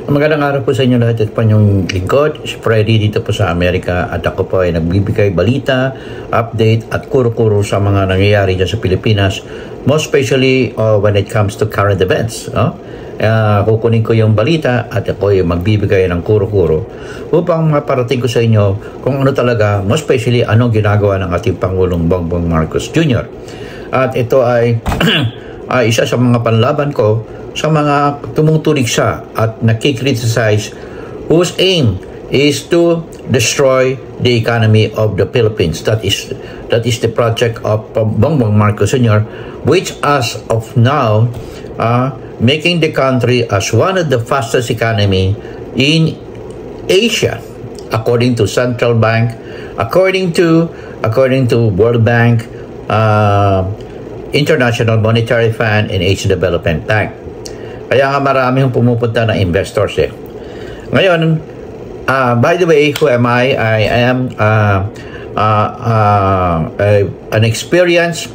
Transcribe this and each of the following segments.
Magandang araw po sa inyo lahat. Ito po yung lingkod, si Freddy dito po sa Amerika, at ako po ay nagbibigay balita, update at kuro-kuro sa mga nangyayari dyan sa Pilipinas, most especially when it comes to current events. Kukunin ko yung balita at ako ay magbibigay ng kuro-kuro upang maparating ko sa inyo kung ano talaga, most especially anong ginagawa ng ating Pangulong Bongbong Marcos Jr. At ito ay isa sa mga panlaban ko sa mga tumutulig siya at nakikriticize whose aim is to destroy the economy of the Philippines. That is the project of Bongbong Marcos Sr., which as of now making the country as one of the fastest economy in Asia, according to Central Bank, according to World Bank, International Monetary Fund, and Asian Development Bank. Kaya nga marami yung pumupunta na investors eh. Ngayon, by the way, who am I? I am an experienced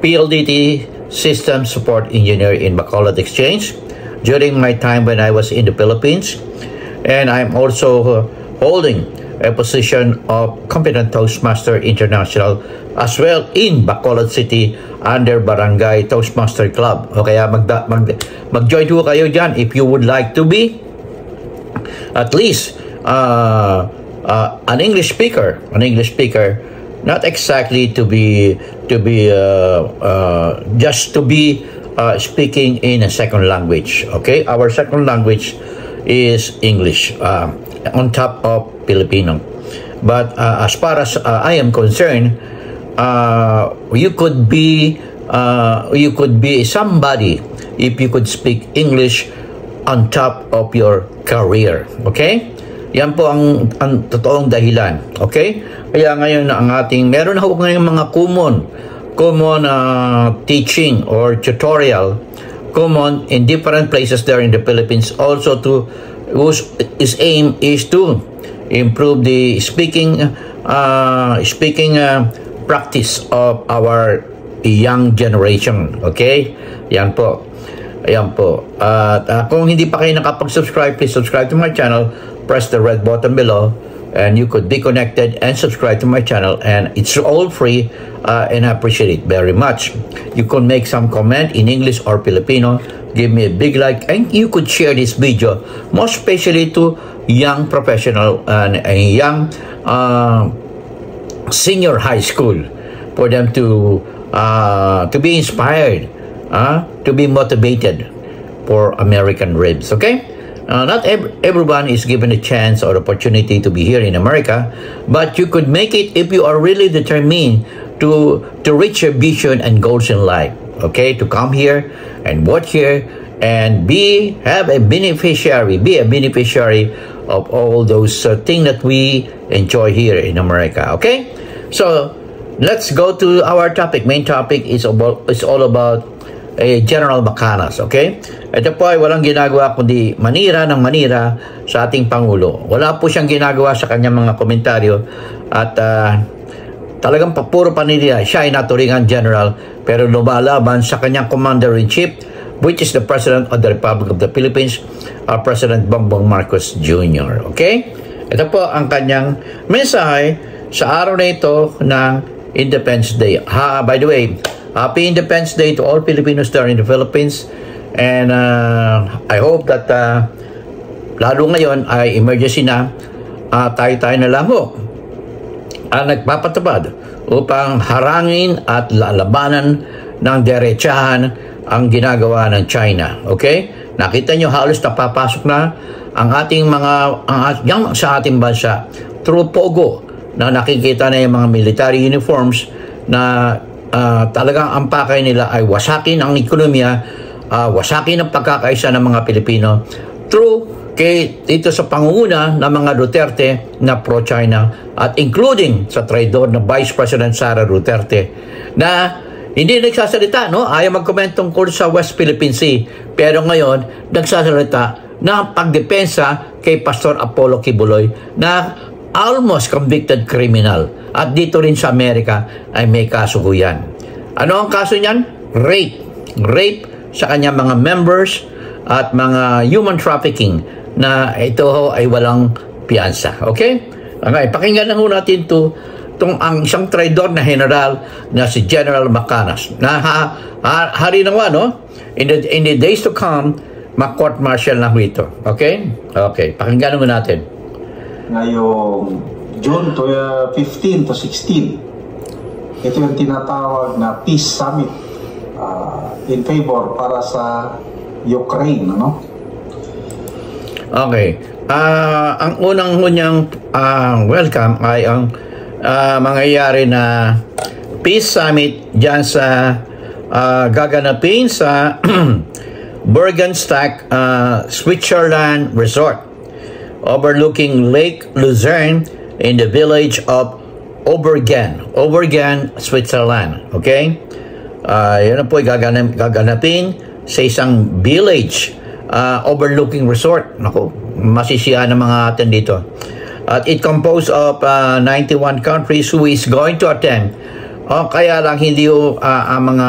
PLDT System Support Engineer in Bacolod Exchange during my time when I was in the Philippines. And I'm also holding a position of Competent Toastmaster International as well in Bacolod City under Barangay Toastmaster Club. O kaya mag-join ho kayo dyan if you would like to be at least an English speaker, not exactly to be just to be speaking in a second language. Okay, our second language is English on top of Filipino. But as far as I am concerned, you could be somebody if you could speak English on top of your career. Okay? Yan po ang totoong dahilan. Okay? Kaya ngayon ang ating meron na ngayon mga common teaching or tutorial common in different places there in the Philippines, also to whose aim is to improve the speaking practice of our young generation. Okay? Yan po. Ayan po. At kung hindi pa kayo nakapag-subscribe, please subscribe to my channel. Press the red button below and you could be connected and subscribe to my channel, and it's all free and I appreciate it very much. You could make some comment in English or Filipino. Give me a big like, and you could share this video most especially to young professional and a young senior high school for them to be inspired, to be motivated for American ribs. Okay? Not everyone is given a chance or opportunity to be here in America, but you could make it if you are really determined to reach your vision and goals in life. Okay, to come here and work here and be a beneficiary of all those things that we enjoy here in America. Okay, so let's go to our topic. Main topic is all about General Macanas. Okay, ito po ay walang ginagawa kundi manira sa ating Pangulo. Wala po siyang ginagawa sa kanyang mga komentaryo at talagang puro panira. Siya ay naturingan general pero lumalaban sa kanyang commander-in-chief, which is the President of the Republic of the Philippines, President Bongbong Marcos Jr. Okay? Ito po ang kanyang mensahe sa araw na ito ng Independence Day. By the way, Happy Independence Day to all Filipinos there in the Philippines. And I hope that lalo ngayon ay emergency na, tayo na lang ho nagpapatupad upang harangin at lalabanan ng derechahan ang ginagawa ng China. Okay? Nakita nyo halos napapasok na ang ating sa ating bansa through Pogo, na nakikita na yung mga military uniforms na talagang ang pakay nila ay wasakin ang ekonomiya, wasakin ang pagkakaisa ng mga Pilipino through dito sa pangunguna ng mga Duterte na pro-China, at including sa traidor na Vice President Sara Duterte na hindi nagsasalita, no? Ayaw mag-comment tungkol sa West Philippine Sea, pero ngayon nagsasalita ng pagdepensa kay Pastor Apollo Kibuloy na almost convicted criminal. At dito rin sa Amerika ay may kaso ko yan. Ano ang kaso niyan? Rape sa kanyang mga members at mga human trafficking na ito ho ay walang piyansa. Okay? Okay, pakinggan na ho natin ang isang traidor na general na si General Macanas. Na hari naman, no? In the days to come, ma-court martial na ho ito. Okay? Okay, pakinggan naman natin. Ngayong June 15 to 16, ito yung tinatawag na Peace Summit in favor para sa Ukraine, ano? Okay. Ang unang hunyang welcome ay ang mangyayari na Peace Summit dyan sa gaganapin sa Bergenstock Switzerland Resort overlooking Lake Luzerne in the village of Obergen, Switzerland. Okay? Yan po ay gaganapin sa isang village overlooking resort. Naku, masisiyahan ng mga atin dito. At it composed of 91 countries who is going to attend. Kaya lang hindi ang mga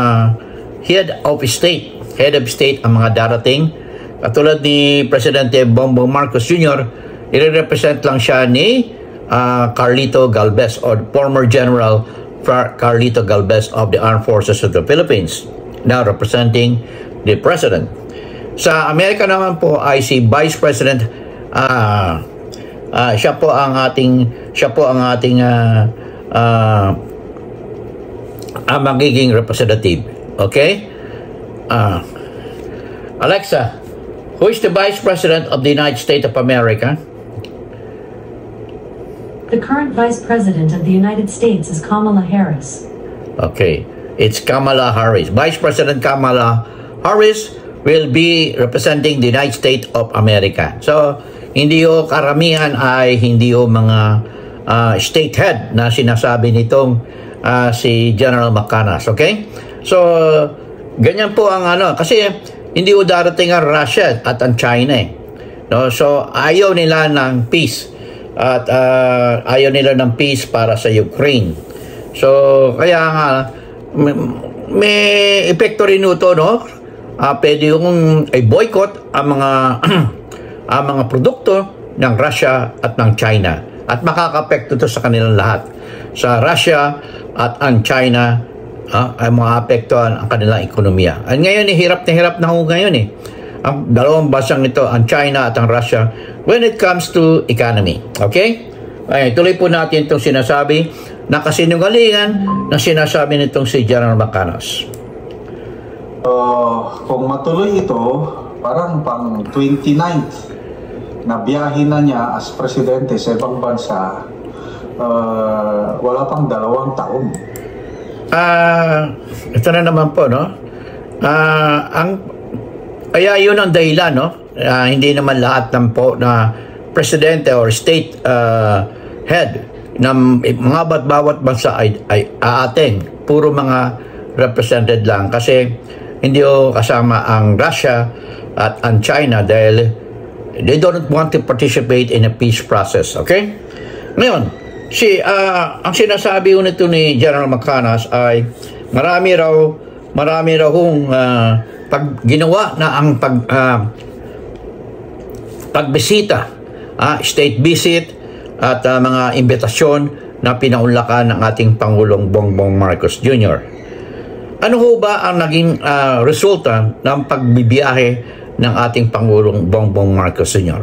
head of state ang mga darating. Katulad ni Presidente Bongbong Marcos Jr., i-represent lang siya ni Carlito Galvez, or former General Carlito Galvez of the Armed Forces of the Philippines, now representing the President. Sa Amerika naman po ay si Vice President, siya po ang ating magiging representative. Okay? Alexa, who is the Vice President of the United States of America? The current Vice President of the United States is Kamala Harris. Okay, it's Kamala Harris. Vice President Kamala Harris will be representing the United States of America. So, hindi o karamihan ay hindi o mga state head na sinasabi nitong si General Macanas. Okay? So, ganyan po ang kasi hindi o darating ang Russia at ang China eh. No? So, ayaw nila ng peace. At ayaw nila ng peace para sa Ukraine. So, kaya nga, may epekto rin ito, no? Pwede yung boycott ang mga ang mga produkto ng Russia at ng China. At makaka-apekto ito sa kanilang lahat. Sa Russia at ang China, ay mga apektuhan ang kanilang ekonomiya. At ngayon, hirap na ho ngayon eh. Ang dalawang bansang ito, ang China at ang Russia, when it comes to economy. Okay? Ay, tuloy po natin itong sinasabi na kasinungalingan na sinasabi nitong si General Macanas. Kung matuloy ito, parang pang 29th na biyahe na niya as presidente sa ibang bansa, wala pang 2 taon. Ito na naman po, no? Kaya yun ang dahilan, no? Hindi naman lahat ng po na presidente or state head ng mga bawat bansa ay aating. Puro mga represented lang. Kasi hindi o kasama ang Russia at ang China dahil they don't want to participate in a peace process. Okay? Ngayon, ang sinasabi nito ni General Macanas ay marami raw hong pag ginawa na ang pagbisita, state visit at mga imbitasyon na pinaunlakan ng ating Pangulong Bongbong Marcos Jr. Ano ho ba ang naging resulta ng pagbibiyahe ng ating Pangulong Bongbong Marcos Jr.?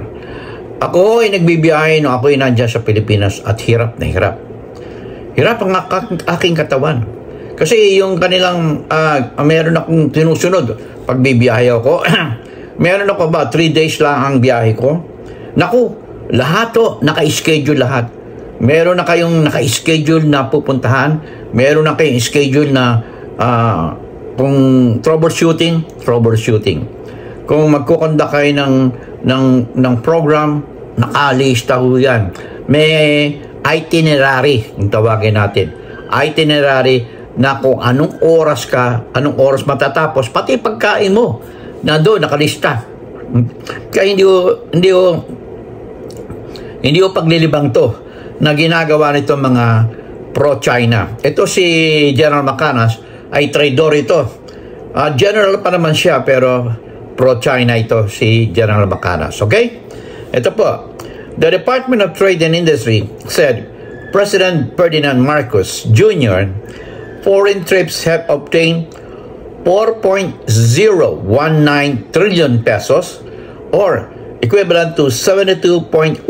Ako ay nagbibiyahe nung ako ay nandiyan sa Pilipinas at hirap na hirap. Hirap ang aking katawan. Kasi yung kanilang, meron akong tinusunod pag bibiyahe ako. Meron ako ba, 3 days lang ang biyahe ko. Naku, lahat to, naka-schedule lahat. Meron na kayong naka-schedule na pupuntahan. Meron na kayong schedule na kung troubleshooting. Kung magkukonda kayo ng program, nakalista ho yan. May itinerary, yung tawagin natin. Itinerary na kung anong oras matatapos, pati pagkain mo, na doon, nakalista. Kaya hindi o paglilibang to na ginagawa nito mga pro-China. Ito si General Macanas ay traidor ito. General pa naman siya, pero pro-China ito si General Macanas. Okay? Ito po, the Department of Trade and Industry said President Ferdinand Marcos Jr. foreign trips have obtained 4.019 trillion pesos or equivalent to 72.178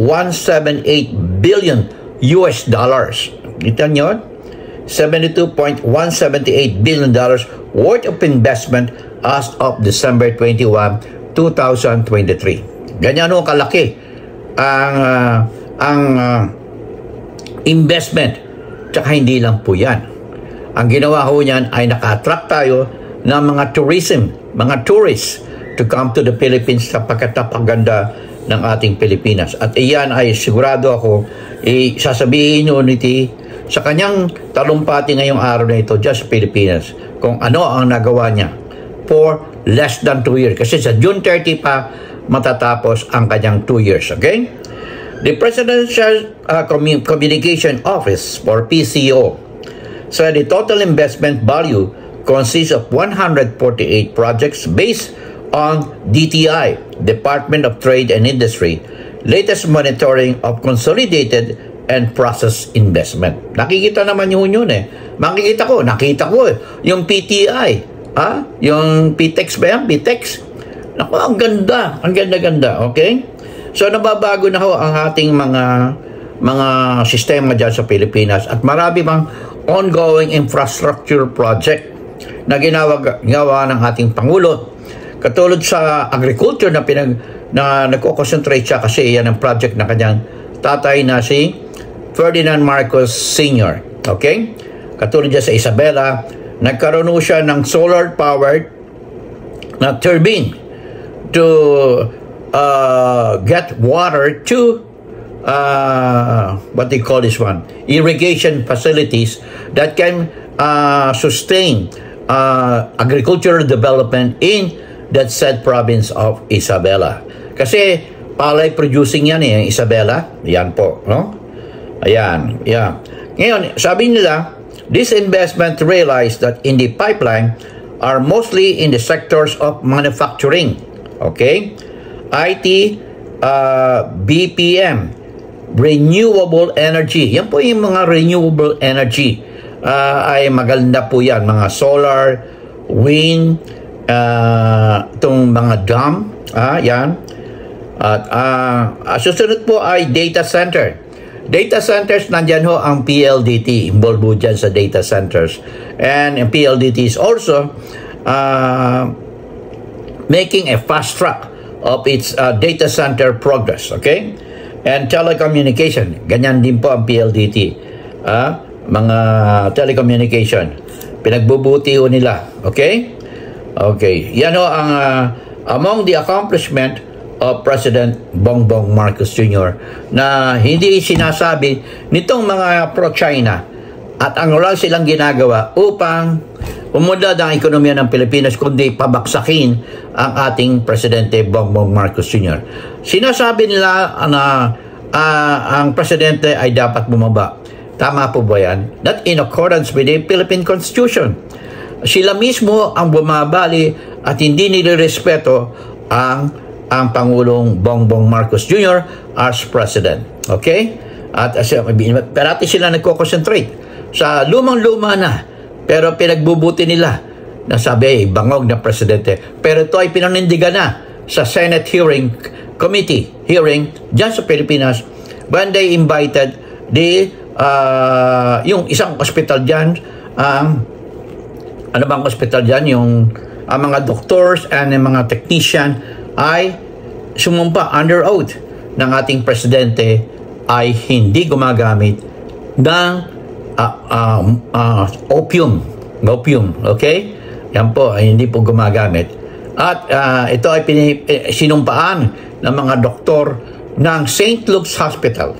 billion US dollars. Kita nyo? $72.178 billion worth of investment as of December 21, 2023. Ganyan o kalaki ang investment. Tsaka hindi lang po yan. Ang ginawa ho niyan ay naka-attract tayo ng mga mga tourists to come to the Philippines sapagkat napaganda ng ating Pilipinas. At iyan ay sigurado ako, sasabihin unity sa kanyang talumpati ngayong araw na ito dyan sa Pilipinas kung ano ang nagawa niya for less than 2 years. Kasi sa June 30 pa matatapos ang kanyang 2 years. Okay? The Presidential Communication Office or PCO said the total investment value consists of 148 projects based on DTI, Department of Trade and Industry, latest monitoring of consolidated and process investment. Nakikita naman yun eh. Nakita ko yung PTI, yung PTEX ba yan? PTEX. Naku, ang ganda, okay? So nababago na ho ang ating mga sistema dyan sa Pilipinas at marami bang ongoing infrastructure project na ginawa ng ating Pangulo. Katulad sa agriculture na nagko-concentrate siya kasi yan ang project na kanyang tatay na si Ferdinand Marcos Sr. Okay? Katulad dyan sa Isabela, nagkaroon siya ng solar-powered na turbine to get water to what they call this one, irrigation facilities that can sustain agricultural development in that said province of Isabela. Kasi palay producing yan eh, Isabela. Yan po, no? Ayan, yeah. Ngayon, sabi nila, this investment realized that in the pipeline are mostly in the sectors of manufacturing, okay? IT, BPM, renewable energy. Yan po yung mga renewable energy. Ay maganda po yan. Mga solar, wind, itong mga dam. Yan. At susunod po ay data center. Data centers, nandyan ho ang PLDT. Involved po dyan sa data centers. And PLDT is also making a fast track of its data center progress. Okay? And telecommunication. Ganyan din po ang PLDT. Mga telecommunication. Pinagbubuti ho nila. Okay? Okay. Yan ho ang among the accomplishment of President Bongbong Marcos Jr. na hindi sinasabi nitong mga pro-China at ang wala silang ginagawa upang umunlad ang ekonomiya ng Pilipinas kundi pabaksakin ang ating Presidente Bongbong Marcos Jr. Sinasabi nila na ang Presidente ay dapat bumaba. Tama po ba yan? Not in accordance with the Philippine Constitution. Sila mismo ang bumabali at hindi nilirespeto ang Pangulong Bongbong Marcos Jr. as President. Okay? At parati sila nagko-concentrate sa lumang-luma na pero pinagbubuti nila na sabi bangog na Presidente. Pero ito ay pinanindigan na sa Senate Committee hearing dyan sa Pilipinas when they invited yung isang hospital dyan, ano bang hospital dyan, yung mga doctors and mga technician ay sumumpa under oath ng ating Presidente ay hindi gumagamit ng opium, okay? Yan po, ay hindi po gumagamit. At ito ay sinumpaan ng mga doktor ng St. Luke's Hospital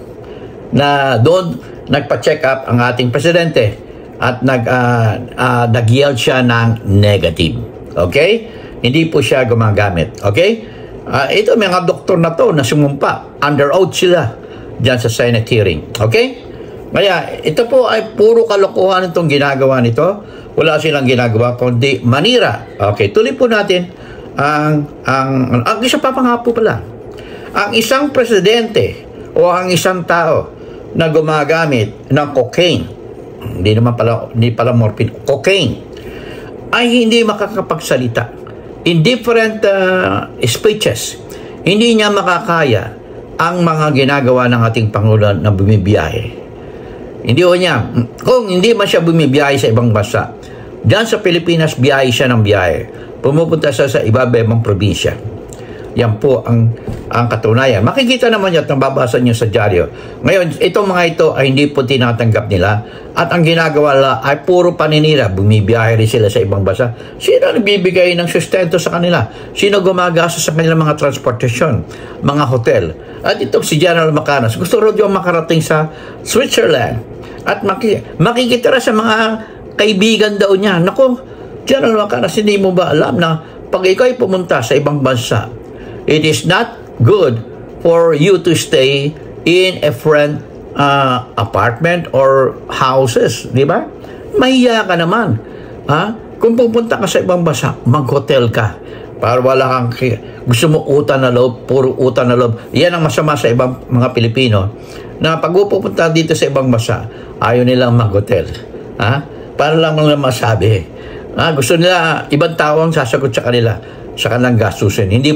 na doon nagpa-check up ang ating Presidente at nag-yield siya ng negative. Okay? Hindi po siya gumagamit. Okay? Ito mga doktor na to na sumumpa. Under oath sila dyan sa Senate hearing. Okay? Kaya ito po ay puro kalokohan itong ginagawa nito. Wala silang ginagawa kundi manira. Okay, tuloy po natin ang isa pa nga po pala. ang isang presidente o ang isang tao na gumagamit ng cocaine, hindi pala morphine, cocaine, ay hindi makakapagsalita in different speeches. Hindi niya makakaya ang mga ginagawa ng ating Pangulo na bumibiyahe. Hindi o niya, kung hindi man siya bumibiyahe sa ibang bansa, diyan sa Pilipinas, biyahe siya ng biyahe. Pumupunta siya sa iba-ibang probinsya. Yan po ang katunayan. Makikita naman yan at nababasa niyo sa dyaryo. Ngayon, itong mga ito ay hindi po tinatanggap nila at ang ginagawa nila ay puro paninira. Bumibiyahe rin sila sa ibang bansa. Sino nagbibigay ng sustento sa kanila? Sino gumagasa sa kanilang mga transportasyon, mga hotel? At itong si General Macanas, gusto rin yung makarating sa Switzerland at makikita rin sa mga kaibigan daw niya. Naku, General Macanas, hindi mo ba alam na pag ikaw ay pumunta sa ibang bansa, it is not good for you to stay in a friend apartment or houses, di ba? Mahiya ka naman. Ha? Kung pupunta ka sa ibang bansa, mag-hotel ka. Para wala kang gusto mo utang na loob, puro utang na loob. Yan ang masama sa ibang mga Pilipino na pag pupunta dito sa ibang bansa, ayaw nilang mag-hotel. Ha? Para lang masabi. Gusto nila ibang tao ang sasagot sa kanila sa kanilang gastusin. Hindi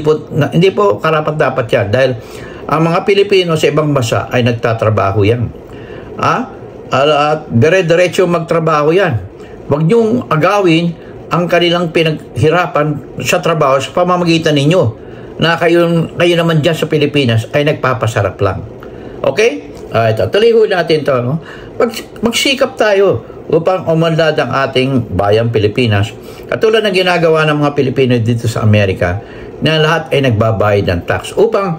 po karapat-dapat yan dahil ang mga Pilipino sa ibang bansa ay nagtatrabaho yan. At dire-diretso magtrabaho yan. Huwag niyong agawin ang kanilang pinaghirapan sa trabaho sa pamamagitan ninyo na kayo naman dyan sa Pilipinas ay nagpapasarap lang. Okay? Ito, tuloy natin ito. No? Magsikap tayo upang umunlad ang ating bayang Pilipinas. Katulad ng ginagawa ng mga Pilipino dito sa Amerika na lahat ay nagbabayad ng tax upang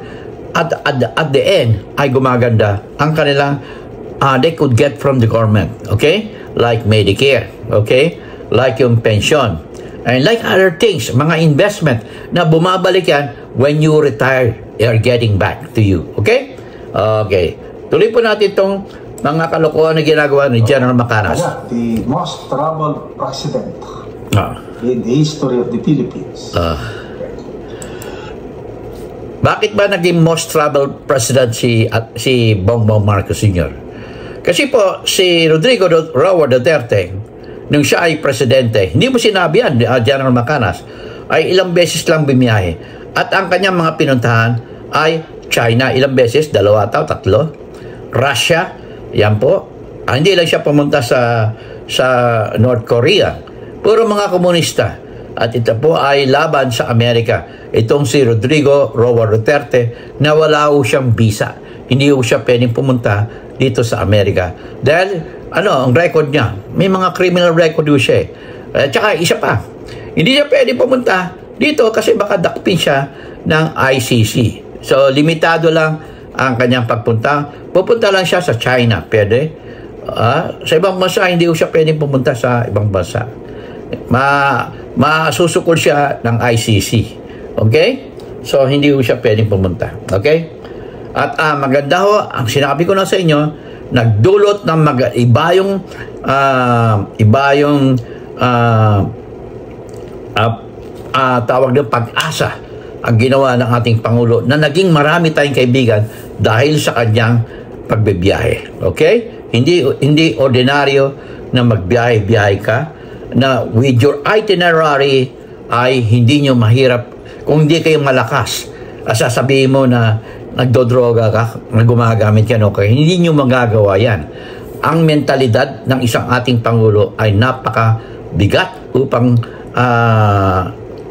at the end ay gumaganda ang kanilang they could get from the government. Okay? Like Medicare. Okay? Like yung pension. And like other things, mga investment na bumabalik yan when you retire, they are getting back to you. Okay? Okay. Tuloy po natin itong mga kalokohan na ginagawa ni General Macanas. The most troubled president in the history of the Philippines. Bakit ba naging most troubled president si Bongbong Marcos Sr.? Kasi po, si Rodrigo Roa Duterte, nung siya ay presidente, hindi mo sinabi yan, General Macanas, ay ilang beses lang bumiyahe. At ang kanyang mga pinuntahan ay China, ilang beses, 2 o 3. Russia, yan po. Hindi lang siya pumunta sa North Korea. Puro mga komunista. At ito po ay laban sa Amerika. Itong si Rodrigo Roa Duterte na wala ho siyang visa. Hindi ho siya pwedeng pumunta dito sa Amerika. Dahil, ang record niya, may mga criminal record ho siya At saka, isa pa, hindi siya pwedeng pumunta dito kasi baka dakpin siya ng ICC. So, limitado lang ang kanyang pagpunta. Pupunta lang siya sa China, pwede. Sa ibang bansa, hindi siya pwedeng pumunta sa ibang bansa. Masusukol siya ng ICC. Okay? So, hindi siya pwedeng pumunta. Okay? At maganda ho, ang sinabi ko na sa inyo, nagdulot ng iba yung tawag ng pag-asa ang ginawa ng ating Pangulo na naging marami tayong kaibigan dahil sa kanyang pagbibiyahe. Okay? Hindi ordinaryo na magbiyahe-biyahe ka na with your itinerary ay hindi nyo mahirap kung hindi kayo malakas. Sasabihin mo na nagdodroga ka, na gumagamit ka, okay? Hindi nyo magagawa yan. Ang mentalidad ng isang ating Pangulo ay napakabigat upang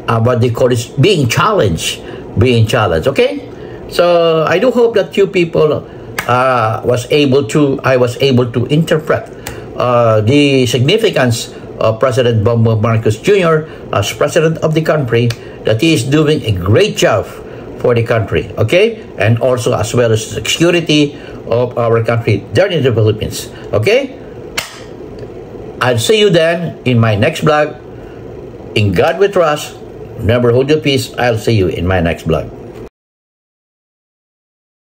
what they call is being challenged. Okay? So I do hope that you people I was able to interpret the significance of President Bongbong Marcos Jr. as President of the country, that he is doing a great job for the country, okay? And also as well as the security of our country there in the Philippines, okay? I'll see you then in my next vlog. In God we trust. Remember, hold your peace. I'll see you in my next vlog.